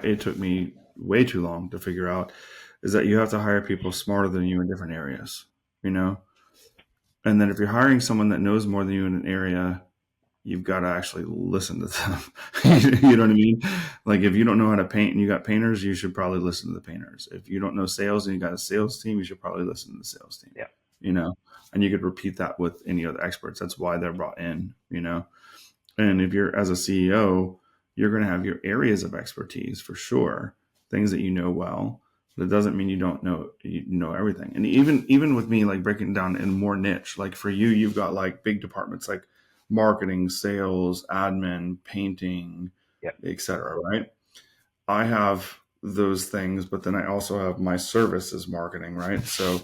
it took me way too long to figure out is that you have to hire people smarter than you in different areas, you know? And then if you're hiring someone that knows more than you in an area, you've got to actually listen to them. You know what I mean? Like if you don't know how to paint and you got painters, you should probably listen to the painters. If you don't know sales and you got a sales team, you should probably listen to the sales team, Yeah. you know? And you could repeat that with any other experts. That's why they're brought in, you know? And if you're as a CEO, you're going to have your areas of expertise for sure, things that you know well. But it doesn't mean you know everything. And even with me, like breaking it down in more niche, like for you, you've got like big departments like marketing, sales, admin, painting, Yeah. etc. Right? I have those things, but then I also have my services marketing, right? So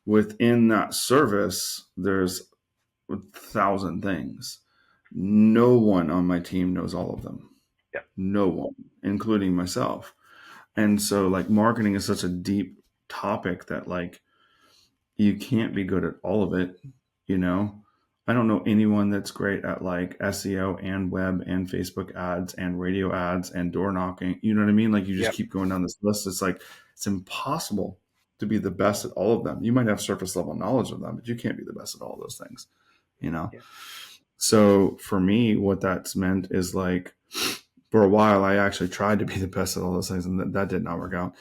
within that service, there's 1,000 things. No one on my team knows all of them. Yeah. No one, including myself. And so, like, marketing is such a deep topic that, like, you can't be good at all of it, you know? I don't know anyone that's great at like SEO and web and Facebook ads and radio ads and door knocking. You know what I mean? Like, you just Yeah. keep going down this list. It's like, it's impossible to be the best at all of them. You might have surface level knowledge of them, but you can't be the best at all those things, you know? Yeah. So for me, what that's meant is like for a while, I actually tried to be the best at all those things, and that did not work out.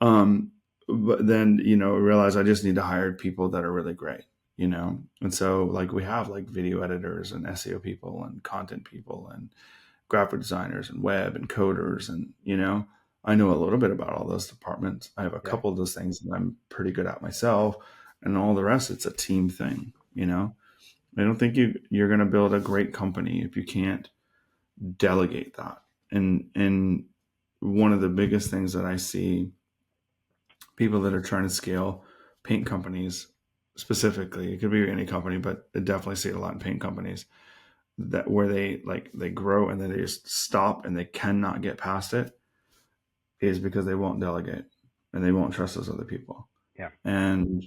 But then, you know, I realized I just need to hire people that are really great, you know? And so like we have like video editors and SEO people and content people and graphic designers and web and coders. And, you know, I know a little bit about all those departments. I have a Yeah. couple of those things that I'm pretty good at myself, and all the rest, it's a team thing, you know? I don't think you're going to build a great company if you can't delegate that. And one of the biggest things that I see people that are trying to scale paint companies specifically, it could be any company, but I definitely see it a lot in paint companies that where they grow and then they just stop and they cannot get past it is because they won't delegate and they won't trust those other people. Yeah. And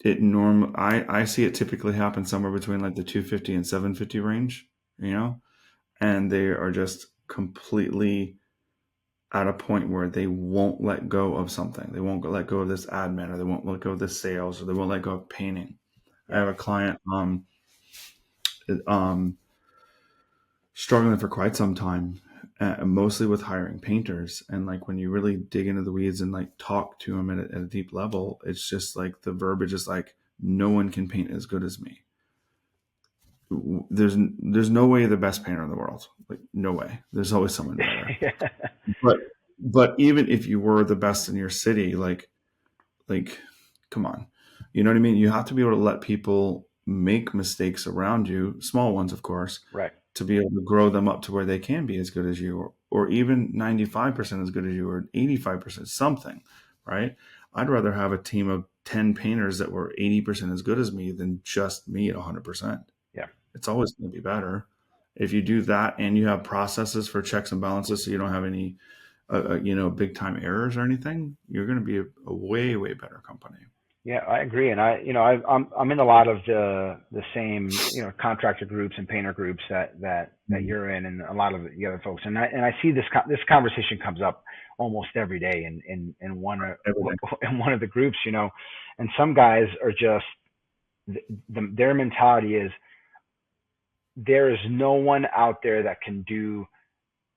I see it typically happen somewhere between like the 250 and 750 range, you know, and they are just completely at a point where they won't let go of something. They won't let go of this admin, or they won't let go of this sales, or they won't let go of painting. I Yeah. have a client um, struggling for quite some time, mostly with hiring painters. And like when you really dig into the weeds and like talk to them at a deep level, it's just like the verbiage is like, no one can paint as good as me. There's no way you're the best painter in the world. Like no way. There's always someone better. Yeah. But even if you were the best in your city, like come on. You know what I mean? You have to be able to let people make mistakes around you, small ones of course, Right. to be able to grow them up to where they can be as good as you, or even 95% as good as you, or 85% something, right? I'd rather have a team of 10 painters that were 80% as good as me than just me at 100%. Yeah. It's always going to be better. If you do that and you have processes for checks and balances so you don't have any big time errors or anything, you're going to be a way, way better company. Yeah, I agree, and I'm in a lot of the same contractor groups and painter groups that Mhm. you're in, and a lot of the other folks, and I see this conversation comes up almost every day in one Everything. in one of the groups, and some guys are just their mentality is there is no one out there that can do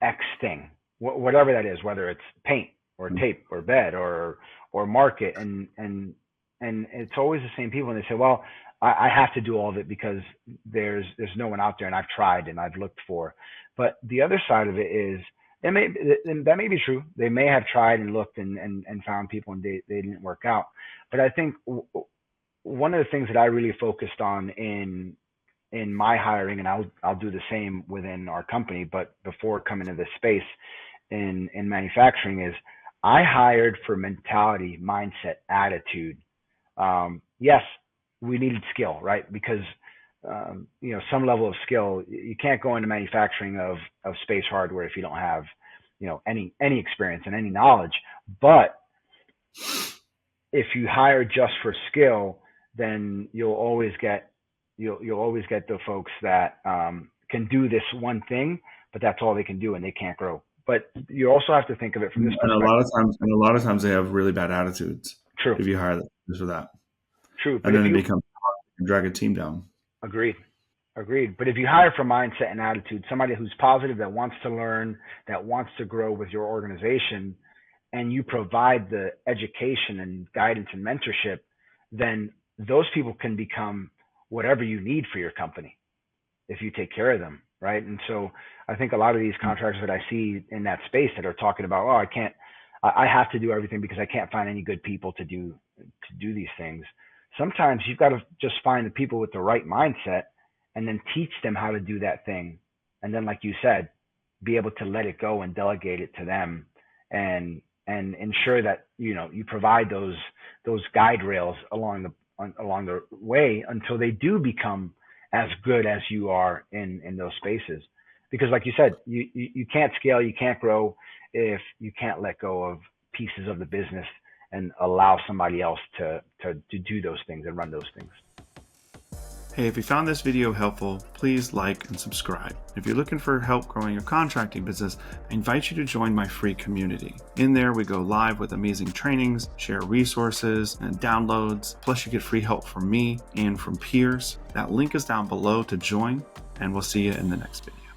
X thing, whatever that is, whether it's paint or tape or bed or market, and it's always the same people, and they say, well, I have to do all of it because there's no one out there, and I've tried and I've looked for. But the other side of it is that may be true. They may have tried and looked and found people and they didn't work out. But I think one of the things that I really focused on in my hiring, and I'll do the same within our company, but before coming to this space in manufacturing, is I hired for mentality, mindset, attitude. Yes, we needed skill, right? Because some level of skill. You can't go into manufacturing of space hardware if you don't have any experience and any knowledge. But if you hire just for skill, then you'll always get the folks that can do this one thing, but that's all they can do, and they can't grow But you also have to think of it from this And perspective. a lot of times they have really bad attitudes True, if you hire them just for that. true. But And if then they you become and drag a team down. agreed, agreed. But if you hire for mindset and attitude, somebody who's positive, that wants to learn, that wants to grow with your organization, and you provide the education and guidance and mentorship, then those people can become whatever you need for your company if you take care of them, right? And so I think a lot of these contractors that I see in that space that are talking about, oh, I can't, I have to do everything because I can't find any good people to do these things. Sometimes you've got to just find the people with the right mindset and then teach them how to do that thing. And then, like you said, be able to let it go and delegate it to them, and ensure that you provide those guide rails along the way until they do become as good as you are in those spaces. Because, like you said, you can't scale, you can't grow if you can't let go of pieces of the business and allow somebody else to do those things and run those things. Hey, if you found this video helpful, please like and subscribe. If you're looking for help growing your contracting business, I invite you to join my free community. In there, we go live with amazing trainings, share resources and downloads, plus you get free help from me and from peers. That link is down below to join, and we'll see you in the next video.